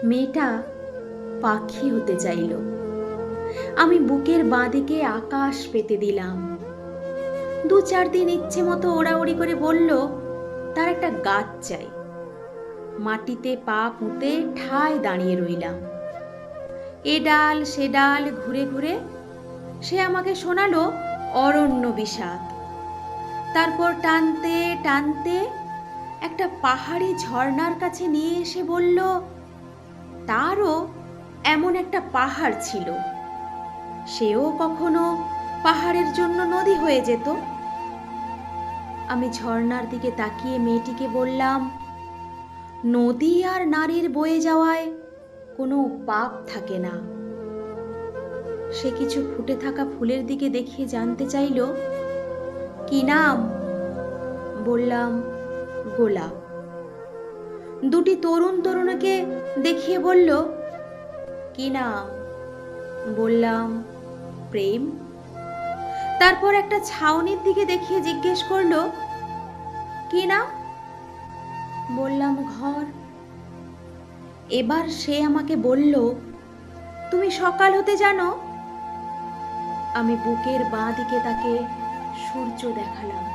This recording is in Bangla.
মেয়েটা পাখি হতে চাইল। আমি বুকের বাঁদিকে আকাশ পেতে দিলাম। 2-4 দিন ইচ্ছে মতো ওড়াউড়ি করে বলল তার একটা গাছ চাই। মাটিতে পা পুঁতে ঠায় দাঁড়িয়ে রইলাম। এ ডাল সে ডাল ঘুরে ঘুরে সে আমাকে শোনালো অরণ্য বিষাদ। তারপর টানতে টানতে একটা পাহাড়ি ঝর্ণার কাছে নিয়ে এসে বলল তারও এমন একটা পাহাড় ছিল, সেও কখনো পাহাড়ের জন্য নদী হয়ে যেত। আমি ঝর্ণার দিকে তাকিয়ে মেয়েটিকে বললাম, নদী আর নারীর বয়ে যাওয়ায় কোনো পাপ থাকে না। সে কিছু ফুটে থাকা ফুলের দিকে দেখিয়ে জানতে চাইল, কি নাম? বললাম, গোলাপ। দুটি তরুণ তরুণীকে দেখিয়ে বলল, কি নাম? বললাম, প্রেম। তারপর একটা ছাউনির দিকে দেখিয়ে জিজ্ঞেস করলো, কি নাম? বললাম, ঘর। এবার সে আমাকে বলল, তুমি সকাল হতে জানো? আমি বুকের বাঁ দিকে তাকে সূর্য দেখালাম।